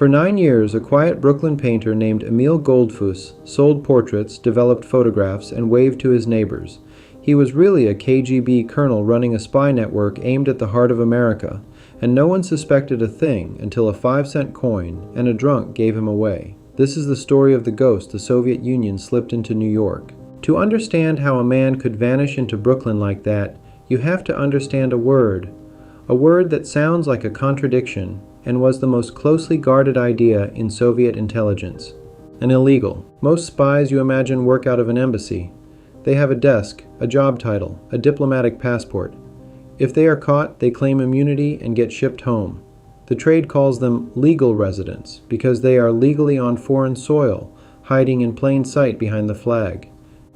For 9 years, a quiet Brooklyn painter named Emil Goldfus sold portraits, developed photographs, and waved to his neighbors. He was really a KGB colonel running a spy network aimed at the heart of America, and no one suspected a thing until a 5-cent coin and a drunk gave him away. This is the story of the ghost the Soviet Union slipped into New York. To understand how a man could vanish into Brooklyn like that, you have to understand a word that sounds like a contradiction and was the most closely guarded idea in Soviet intelligence. An illegal. Most spies you imagine work out of an embassy. They have a desk, a job title, a diplomatic passport. If they are caught, they claim immunity and get shipped home. The trade calls them legal residents because they are legally on foreign soil, hiding in plain sight behind the flag.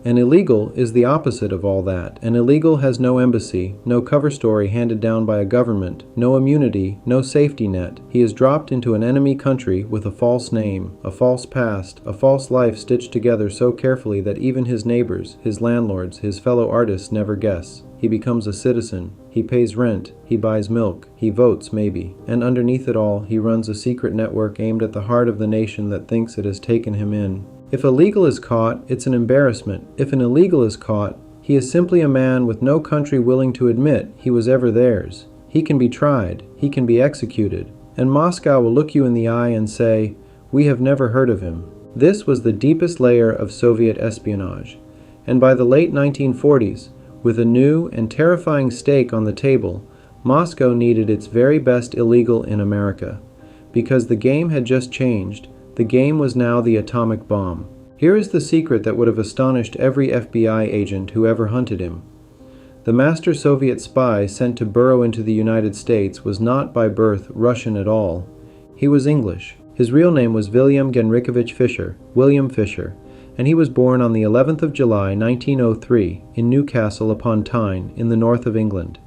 An illegal is the opposite of all that. An illegal has no embassy, no cover story handed down by a government, no immunity, no safety net. He is dropped into an enemy country with a false name, a false past, a false life stitched together so carefully that even his neighbors, his landlords, his fellow artists never guess. He becomes a citizen. He pays rent. He buys milk. He votes, maybe. And underneath it all, he runs a secret network aimed at the heart of the nation that thinks it has taken him in. If a legal is caught, it's an embarrassment. If an illegal is caught, he is simply a man with no country willing to admit he was ever theirs. He can be tried. He can be executed. And Moscow will look you in the eye and say, "We have never heard of him." This was the deepest layer of Soviet espionage. And by the late 1940s, with a new and terrifying stake on the table, Moscow needed its very best illegal in America. Because the game had just changed. The game was now the atomic bomb. Here is the secret that would have astonished every FBI agent who ever hunted him. The master Soviet spy sent to burrow into the United States was not by birth Russian at all. He was English. His real name was Vilyam Fisher, Vilyam Fisher, and he was born on the 11th of July, 1903, in Newcastle upon Tyne, in the north of England.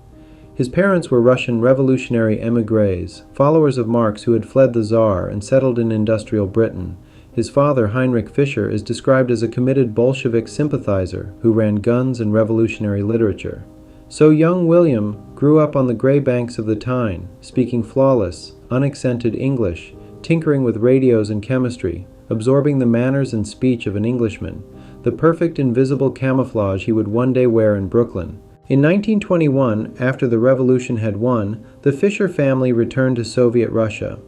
His parents were Russian revolutionary émigrés, followers of Marx who had fled the Tsar and settled in industrial Britain. His father, Heinrich Fischer, is described as a committed Bolshevik sympathizer who ran guns and revolutionary literature. So young William grew up on the grey banks of the Tyne, speaking flawless, unaccented English, tinkering with radios and chemistry, absorbing the manners and speech of an Englishman, the perfect invisible camouflage he would one day wear in Brooklyn. In 1921, after the revolution had won, the Fisher family returned to Soviet Russia.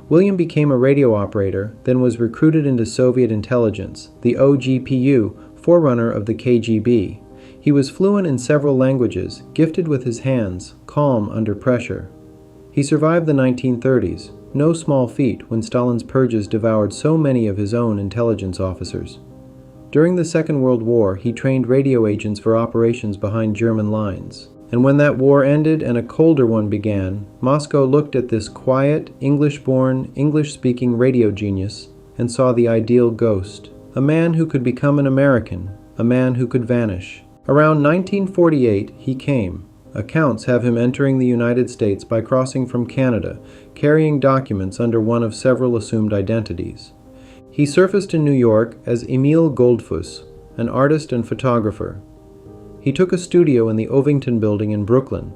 William became a radio operator, then was recruited into Soviet intelligence, the OGPU, forerunner of the KGB. He was fluent in several languages, gifted with his hands, calm under pressure. He survived the 1930s, no small feat when Stalin's purges devoured so many of his own intelligence officers. During the Second World War, he trained radio agents for operations behind German lines. And when that war ended and a colder one began, Moscow looked at this quiet, English-born, English-speaking radio genius and saw the ideal ghost. A man who could become an American, a man who could vanish. Around 1948, he came. Accounts have him entering the United States by crossing from Canada, carrying documents under one of several assumed identities. He surfaced in New York as Emil Goldfus, an artist and photographer. He took a studio in the Ovington building in Brooklyn,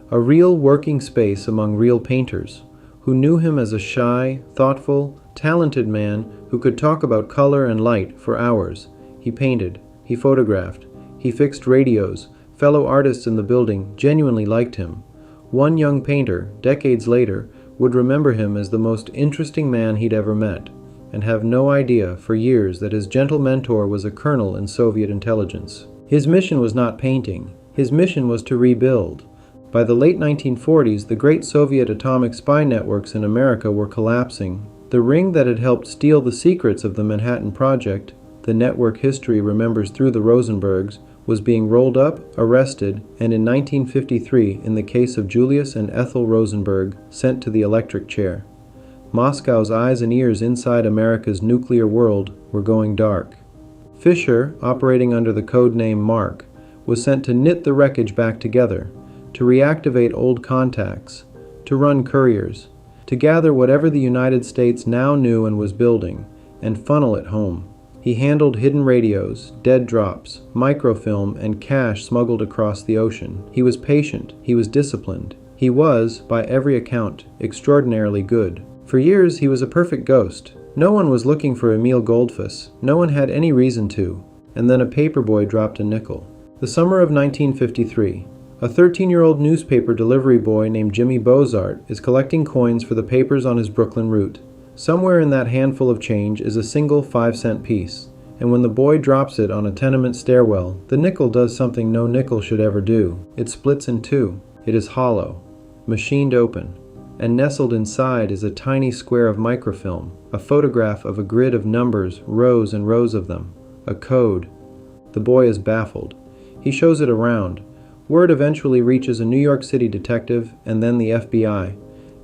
a real working space among real painters, who knew him as a shy, thoughtful, talented man who could talk about color and light for hours. He painted, he photographed, he fixed radios. Fellow artists in the building genuinely liked him. One young painter, decades later, would remember him as the most interesting man he'd ever met, and have no idea for years that his gentle mentor was a colonel in Soviet intelligence. His mission was not painting. His mission was to rebuild. By the late 1940s, the great Soviet atomic spy networks in America were collapsing. The ring that had helped steal the secrets of the Manhattan Project, the network history remembers through the Rosenbergs, was being rolled up, arrested, and in 1953, in the case of Julius and Ethel Rosenberg, sent to the electric chair. Moscow's eyes and ears inside America's nuclear world were going dark. Fisher, operating under the code name Mark, was sent to knit the wreckage back together, to reactivate old contacts, to run couriers, to gather whatever the United States now knew and was building, and funnel it home. He handled hidden radios, dead drops, microfilm, and cash smuggled across the ocean. He was patient. He was disciplined. He was, by every account, extraordinarily good. For years, he was a perfect ghost. No one was looking for Emil Goldfus. No one had any reason to. And then a paperboy dropped a nickel. The summer of 1953. A 13-year-old newspaper delivery boy named Jimmy Bozart is collecting coins for the papers on his Brooklyn route. Somewhere in that handful of change is a single 5-cent piece, and when the boy drops it on a tenement stairwell, the nickel does something no nickel should ever do. It splits in two. It is hollow, machined open, and nestled inside is a tiny square of microfilm, a photograph of a grid of numbers, rows and rows of them, a code. The boy is baffled. He shows it around. Word eventually reaches a New York City detective and then the FBI,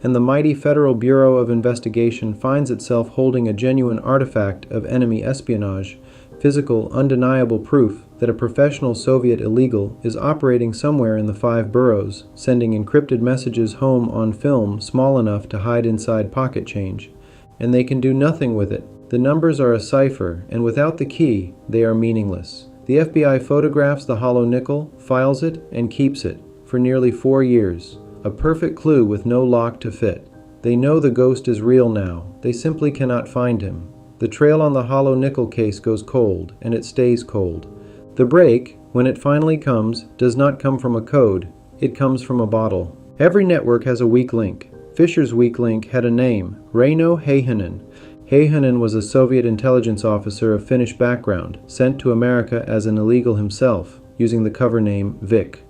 and the mighty Federal Bureau of Investigation finds itself holding a genuine artifact of enemy espionage, physical, undeniable proof that a professional Soviet illegal is operating somewhere in the 5 boroughs, sending encrypted messages home on film small enough to hide inside pocket change. And they can do nothing with it. The numbers are a cipher, and without the key, they are meaningless. The FBI photographs the hollow nickel, files it, and keeps it for nearly 4 years. A perfect clue with no lock to fit. They know the ghost is real now. They simply cannot find him. The trail on the hollow nickel case goes cold, and it stays cold. The break, when it finally comes, does not come from a code. It comes from a bottle. Every network has a weak link. Fisher's weak link had a name, Reino Heihanen. Heihanen was a Soviet intelligence officer of Finnish background, sent to America as an illegal himself, using the cover name Vic.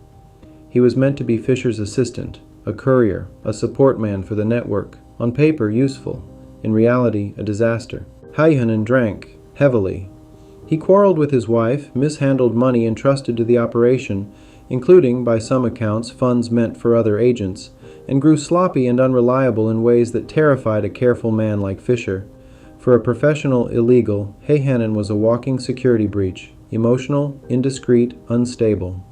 He was meant to be Fisher's assistant, a courier, a support man for the network. On paper, useful. In reality, a disaster. Heihanen drank heavily. He quarreled with his wife, mishandled money entrusted to the operation, including, by some accounts, funds meant for other agents, and grew sloppy and unreliable in ways that terrified a careful man like Fisher. For a professional illegal, Heihanen was a walking security breach, emotional, indiscreet, unstable.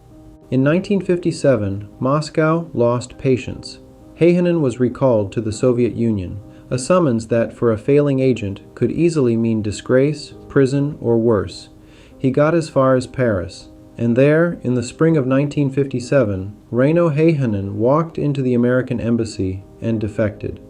In 1957, Moscow lost patience. Heihanen was recalled to the Soviet Union, a summons that, for a failing agent, could easily mean disgrace, prison, or worse. He got as far as Paris, and there, in the spring of 1957, Reino Heihanen walked into the American embassy and defected.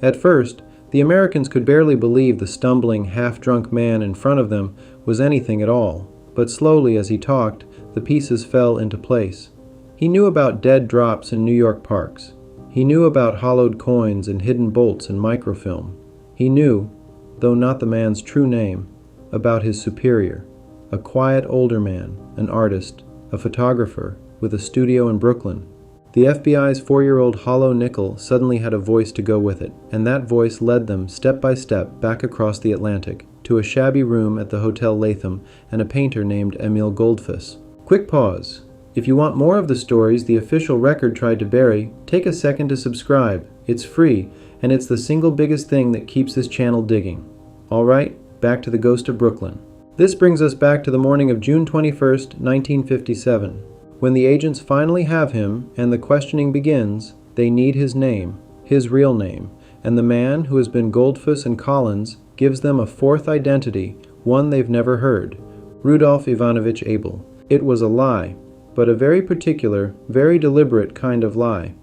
At first, the Americans could barely believe the stumbling, half-drunk man in front of them was anything at all, but slowly as he talked, the pieces fell into place. He knew about dead drops in New York parks. He knew about hollowed coins and hidden bolts in microfilm. He knew, though not the man's true name, about his superior, a quiet older man, an artist, a photographer, with a studio in Brooklyn. The FBI's 4-year-old hollow nickel suddenly had a voice to go with it, and that voice led them step by step back across the Atlantic to a shabby room at the Hotel Latham and a painter named Emil Goldfus. Quick pause. If you want more of the stories the official record tried to bury, take a second to subscribe. It's free, and it's the single biggest thing that keeps this channel digging. Alright, back to the ghost of Brooklyn. This brings us back to the morning of June 21st, 1957. When the agents finally have him, and the questioning begins, they need his name, his real name, and the man who has been Goldfus and Collins gives them a fourth identity, one they've never heard, Rudolf Ivanovich Abel. It was a lie, but a very particular, very deliberate kind of lie.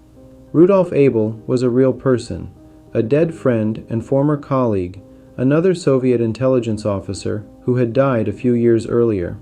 Rudolf Abel was a real person, a dead friend and former colleague, another Soviet intelligence officer who had died a few years earlier.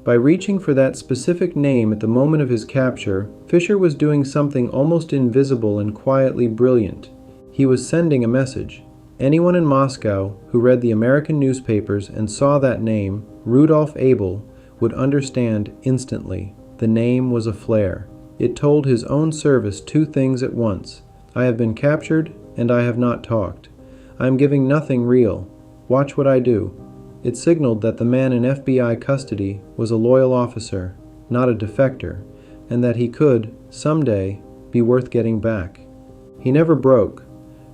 By reaching for that specific name at the moment of his capture, Fisher was doing something almost invisible and quietly brilliant. He was sending a message. Anyone in Moscow who read the American newspapers and saw that name, Rudolf Abel, would understand instantly. The name was a flare. It told his own service two things at once. I have been captured, and I have not talked. I am giving nothing real. Watch what I do. It signaled that the man in FBI custody was a loyal officer, not a defector, and that he could, someday, be worth getting back. He never broke.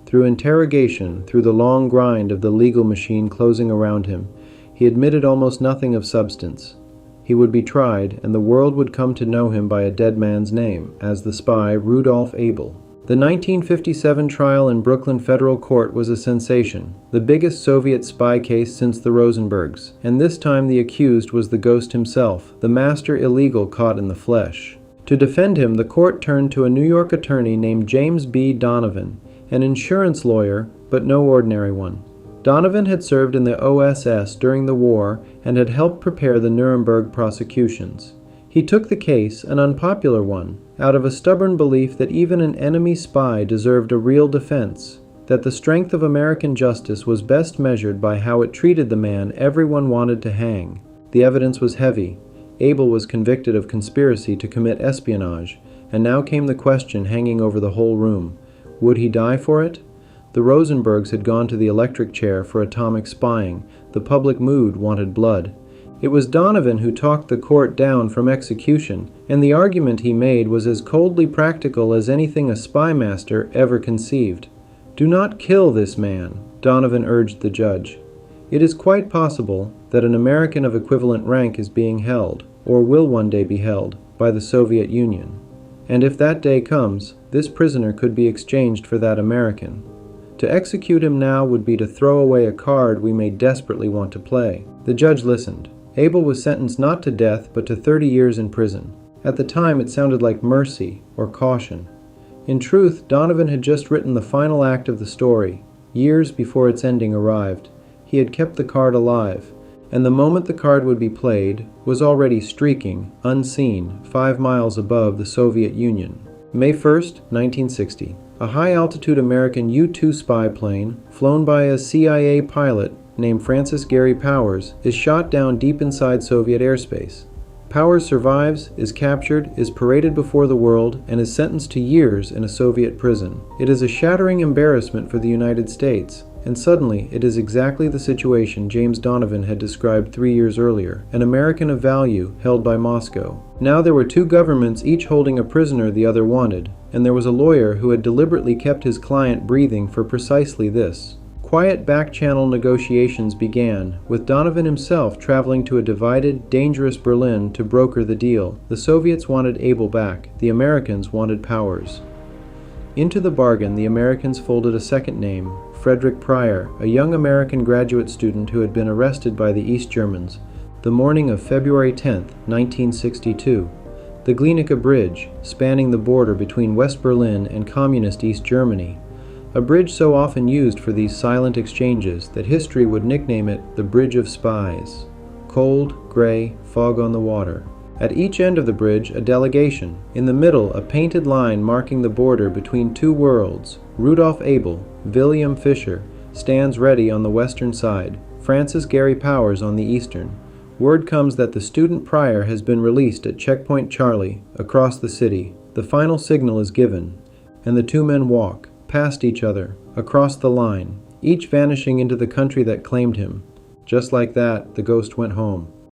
Through interrogation, through the long grind of the legal machine closing around him, he admitted almost nothing of substance. He would be tried, and the world would come to know him by a dead man's name, as the spy Rudolf Abel. The 1957 trial in Brooklyn Federal Court was a sensation, the biggest Soviet spy case since the Rosenbergs, and this time the accused was the ghost himself, the master illegal caught in the flesh. To defend him, the court turned to a New York attorney named James B. Donovan, an insurance lawyer, but no ordinary one. Donovan had served in the OSS during the war and had helped prepare the Nuremberg prosecutions. He took the case, an unpopular one, out of a stubborn belief that even an enemy spy deserved a real defense, that the strength of American justice was best measured by how it treated the man everyone wanted to hang. The evidence was heavy. Abel was convicted of conspiracy to commit espionage, and now came the question hanging over the whole room. Would he die for it? The Rosenbergs had gone to the electric chair for atomic spying. The public mood wanted blood. It was Donovan who talked the court down from execution, and the argument he made was as coldly practical as anything a spy master ever conceived. "Do not kill this man," Donovan urged the judge. "It is quite possible that an American of equivalent rank is being held, or will one day be held, by the Soviet Union. And if that day comes, this prisoner could be exchanged for that American. To execute him now would be to throw away a card we may desperately want to play." The judge listened. Abel was sentenced not to death, but to 30 years in prison. At the time, it sounded like mercy or caution. In truth, Donovan had just written the final act of the story, years before its ending arrived. He had kept the card alive, and the moment the card would be played, was already streaking, unseen, 5 miles above the Soviet Union. May 1st, 1960. A high-altitude American U-2 spy plane, flown by a CIA pilot named Francis Gary Powers, is shot down deep inside Soviet airspace. Powers survives, is captured, is paraded before the world, and is sentenced to years in a Soviet prison. It is a shattering embarrassment for the United States, and suddenly it is exactly the situation James Donovan had described 3 years earlier, an American of value held by Moscow. Now there were two governments each holding a prisoner the other wanted, and there was a lawyer who had deliberately kept his client breathing for precisely this. Quiet back-channel negotiations began, with Donovan himself traveling to a divided, dangerous Berlin to broker the deal. The Soviets wanted Abel back, the Americans wanted Powers. Into the bargain, the Americans folded a second name, Frederick Pryor, a young American graduate student who had been arrested by the East Germans the morning of February 10, 1962. The Glienicke Bridge, spanning the border between West Berlin and communist East Germany, a bridge so often used for these silent exchanges that history would nickname it the Bridge of Spies. Cold, gray, fog on the water. At each end of the bridge, a delegation. In the middle, a painted line marking the border between two worlds. Rudolph Abel, Vilyam Fisher, stands ready on the western side, Francis Gary Powers on the eastern. Word comes that the student Pryor has been released at Checkpoint Charlie, across the city. The final signal is given, and the two men walk, past each other, across the line, each vanishing into the country that claimed him. Just like that, the ghost went home.